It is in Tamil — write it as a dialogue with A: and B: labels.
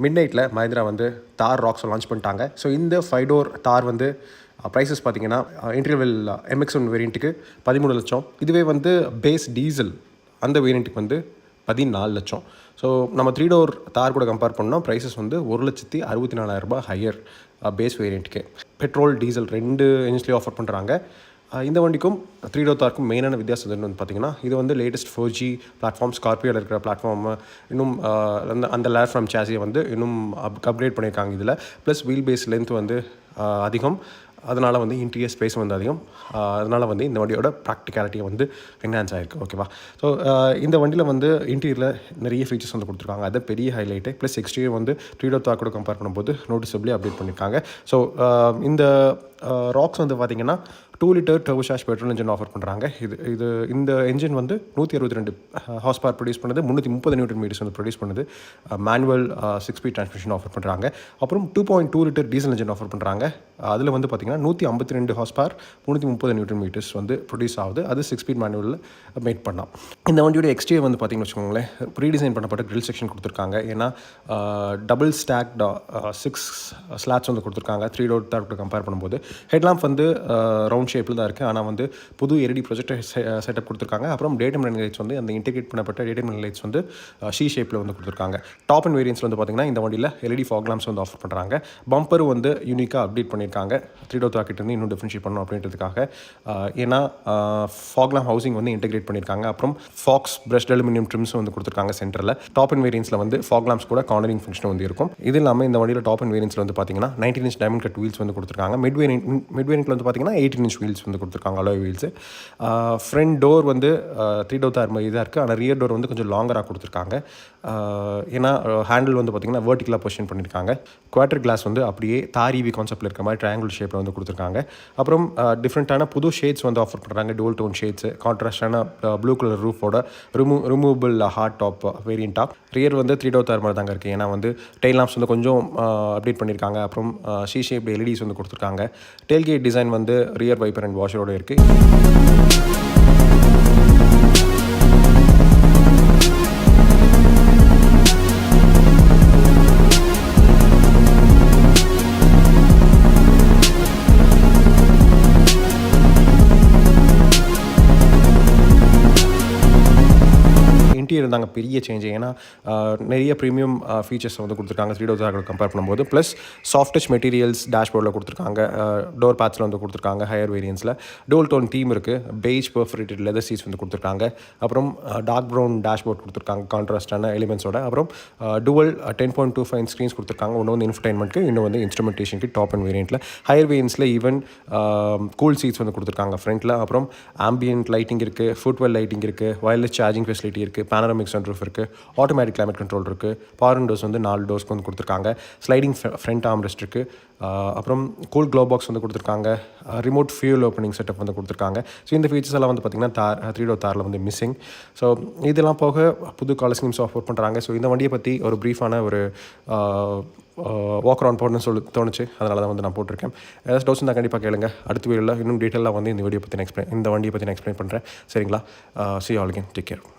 A: மிட் நைட்டில் மஹிந்திரா வந்து தார் ராக்ஸை லான்ச் பண்ணிட்டாங்க. ஸோ இந்த 5 டோர் தார் வந்து ப்ரைஸஸ் பார்த்தீங்கன்னா இன்டர்வல் MX1 வேரியண்ட்டுக்கு 13 லட்சம். இதுவே வந்து பேஸ் டீசல் அந்த வேரியண்ட்டுக்கு வந்து 14 லட்சம். ஸோ நம்ம 3 டோர் தார் கூட கம்பேர் பண்ணோம் ப்ரைஸஸ் வந்து 1,64,000 ஹையர் பேஸ் வேரியண்ட்டுக்கு. பெட்ரோல் டீசல் 2 இன்ச்லேயும் ஆஃபர் பண்ணுறாங்க. இந்த வண்டிக்கும் 3 டோர் தாருக்கும் மெயினான வித்தியாசம் வந்து பார்த்திங்கன்னா இது வந்து லேட்டஸ்ட் 4G பிளாட்ஃபார்ம், ஸ்கார்பியோவில் இருக்கிற பிளாட்ஃபார்ம் இன்னும் அந்த லேர் ஃப்ரம் சாசியை வந்து இன்னும் அப்கிரேட் பண்ணியிருக்காங்க. இதில் ப்ளஸ் வீல் பேஸ் லென்த் வந்து அதிகம், அதனால் வந்து இன்டீரியர் ஸ்பேஸ் வந்து அதிகம், அதனால் வந்து இந்த வண்டியோட ப்ராக்டிகாலிட்டியை வந்து என்ஹான்ஸ் ஆகிருக்கு. ஓகேவா? ஸோ இந்த வண்டியில் வந்து இன்டீரியரில் நிறைய ஃபீச்சர்ஸ் வந்து கொடுத்துருக்காங்க. அது பெரிய ஹைலைட்டு. ப்ளஸ் எக்ஸ்டீரியர் வந்து 3 டோர் தார் கூட கம்பேர் பண்ணும்போது நோட்டிசபிளி அப்டேட் பண்ணியிருக்காங்க. ஸோ இந்த ராக்ஸ் வந்து பார்த்திங்கன்னா 2 litre turbocharge petrol engine offer பண்ணுறாங்க. இந்த இன்ஜின் வந்து 162 ஹார்ஸ் பவர் ப்ரொடியூஸ் பண்ணுது, 330 நியூட்டன் மீட்டர்ஸ் வந்து ப்ரொடியூஸ் பண்ணுது. மேனுவல் 6 ஸ்பீட் டிரான்ஸ்மிஷன் ஆஃபர் பண்ணுறாங்க. அப்புறம் 2.2 லிட்டர் டீசல் இன்ஜின் ஆஃபர் பண்ணுறாங்க. அதில் வந்து பார்த்திங்கன்னா 152 ஹார்ஸ் பவர் 330 நியூட்டன் மீட்டர்ஸ் வந்து ப்ரொடியூஸ் ஆகுது. அது 6 ஸ்பீட் மேனுவலில் மேட் பண்ணலாம். இந்த வண்டியோட எக்ஸ்டீரியர் வந்து பார்த்திங்கன்னு வச்சுக்கோங்களேன், ரீடிசைன் பண்ணப்பட்ட கிரில் செக்ஷன் கொடுத்துருக்காங்க. ஏன்னா டபுள் ஸ்டாக்ட் 6 ஸ்லாட்ஸ் வந்து கொடுத்துருக்காங்க 3 டோர் தார் கூட கம்பேர் பண்ணும்போது. ஹெட்லாம்ப் வந்து ரவுண்ட் ஷேப்பில் தான் இருக்குது, ஆனால் வந்து புது LED ப்ரொஜெக்டர் செட்டப் கொடுத்துருக்காங்க. அப்புறம் டேட்டம் ரன்னிங் லைட்ஸ் வந்து அந்த இன்டெகிரேட் பண்ணப்பட்ட டேட்டம் ரன்னிங் லைட்ஸ் வந்து ஷீ ஷேப்பில் வந்து கொடுத்துருக்காங்க. டாப் அண்ட் வேரியன்ஸில் வந்து பார்த்திங்கன்னா இந்த வண்டியில் LED ஃபாக் லாம்ப்ஸ் வந்து ஆஃபர் பண்ணுறாங்க. பம்பரும் வந்து யூனிக்காக அப்டேட் பண்ணியிருக்காங்க 3 டோர் தார் கிட்ட இன்னும் டிஃப்ரென்ஷியேட் பண்ணணும் அப்படின்றதுக்காக. ஏன்னா ஃபாக் லாம்ப் ஹவுசிங் வந்து இன்டெகிரேட் பண்ணியிருக்காங்க. அப்புறம் ஃபாக்ஸ் பிரஷ்ட் அலுமினியம் ட்ரிம்ஸ் வந்து கொடுத்துருக்காங்க சென்டரில். டாப் அண்ட் வேரியன்ஸில் வந்து ஃபாக் லாம்ப்ஸ் கூட கார்னரிங் ஃபங்க்ஷன் வந்து இருக்கும். இது இல்லாமல் இந்த வண்டியில் டாப் அண்ட் வேரியன்ஸில் வந்து பார்த்திங்கன்னா 19 இன்ச் டைமண்ட் கட் வீல்ஸ் வந்து கொடுத்துருக்காங்க. மிட் வேரியன்ட்டில் வந்து பார்த்திங்கன்னா 18 இன்ச் வீல்ஸ் வந்து கொடுத்துருக்காங்க, அலாய் வீல்ஸு. ஃப்ரண்ட் டோர் வந்து 3 டோர் தார் மாதிரி தான் இருக்குது, ஆனால் ரியர் டோர் வந்து கொஞ்சம் லாங்கராக கொடுத்துருக்காங்க. ஏன்னா ஹேண்டில் வந்து பார்த்திங்கன்னா வெர்டிக்கலாக பொசிஷன் பண்ணியிருக்காங்க. குவார்டர் கிளாஸ் வந்து அப்படியே தார் EV கான்செப்ட்டில் இருக்க மாதிரி ட்ரையாங்கிள் ஷேப்பில் வந்து கொடுத்துருக்காங்க. அப்புறம் டிஃப்ரெண்ட்டான புது ஷேட்ஸ் வந்து ஆஃபர் பண்ணுறாங்க. டோல் டோன் ஷேட்ஸு, கான்ட்ராஸ்டான ப்ளூ கலர் ரூஃபோட ரிமூவபிள் ஹார்ட் டாப் வேரியண்ட்டாக. ரியர் வந்து 3 டோர் தார் மாதிரி தாங்க இருக்குது. ஏன்னா வந்து டெயில் லாம்ப்ஸ் வந்து கொஞ்சம் அப்டேட் பண்ணியிருக்காங்க. அப்புறம் ஷீ ஷேப் LEDs வந்து கொடுத்துருக்காங்க. டெயில்கேட் டிசைன் வந்து ரியர் வைப்பர் அண்ட் வாஷரோடு இருக்குது. இன்டீரியர் தாங்க பெரிய சேஞ்ச். ஏன்னா நிறைய ப்ரீமியம் ஃபீச்சர்ஸ் வந்து கொடுத்துருக்காங்க 3 டோர் தார் கம்பேர் பண்ணும்போது. ப்ளஸ் சாஃப்ட் டச் மெட்டீரியல்ஸ் டேஷ்போர்டில் கொடுத்துருக்காங்க. டோர் பேட்ஸில் வந்து கொடுத்துருக்காங்க ஹையர் வேரியன்ஸில். டோல் டோன் தீம் இருக்குது. பெய்ஜ் பெர்ஃபரேட்டட் லெதர் சீட்ஸ் வந்து கொடுத்துருக்காங்க. அப்புறம் டார்க் ப்ரௌன் டேஷ்போர்ட் கொடுத்துருக்காங்க கான்ட்ராஸ்டான எலிமெண்ட்ஸோட. அப்புறம் டுவல் 10.25 இன்ச் ஸ்க்ரீன்ஸ் கொடுத்துருக்காங்க. ஒன்று வந்து இன்ஃபர்டைன்மெண்ட்க்கு, இன்னும் வந்து இன்ஸ்ட்ருமெண்டேஷனுக்கு டாப் அண்ட் வேரியண்ட்டில். ஹையர் வேரியன்ஸில் ஈவன் கூல் சீட்ஸ் வந்து கொடுத்துருக்காங்க ஃப்ரண்ட்டில். அப்புறம் ஆம்பியன்ட் லைட்டிங் இருக்குது, ஃபுட்வெல் லைட்டிங் இருக்குது, வயர்லெஸ் சார்ஜிங் ஃபெசிலிட்டி இருக்குது, பேனராமிக் சன்ரூஃப் இருக்குது, ஆட்டோமேட்டிக் கிளைமேட் கண்ட்ரோல் இருக்குது, பவர் விண்டோஸ் வந்து 4 டோர்ஸ்க்கு வந்து கொடுத்துருக்காங்க, ஸ்லைடிங் ஃப்ரண்ட் ஆர்ம்ரெஸ்ட் இருக்குது, அப்புறம் கூல் க்ளோ பாக்ஸ் வந்து கொடுத்துருக்காங்க, ரிமோட் ஃபியூல் ஓப்பனிங் செட்டப் வந்து கொடுத்துருக்காங்க. ஸோ இந்த ஃபீச்சர்ஸ் எல்லாம் வந்து பார்த்திங்கன்னா 3 டோர் தாரில் வந்து மிஸ்ஸிங். ஸோ இதெல்லாம் போக புது காலர் ஸ்கீம்ஸ் ஆஃபர் பண்ணுறாங்க. ஸோ இந்த வண்டியை பற்றி ஒரு ப்ரீஃபான ஒரு வாக் அரவுண்ட் போடணும்னு தோணுச்சு. அதனால தான் வந்து நான் போட்டிருக்கேன். ஏதாச்சும் டவுட்ஸ் தான் கண்டிப்பாக கேளுங்க. அடுத்த வீடியோவில் இன்னும் டீட்டெயிலாக வந்து இந்த வண்டியை பற்றி எக்ஸ்பிளைன் பண்ணுறேன். சரிங்களா? see you all again. Take care.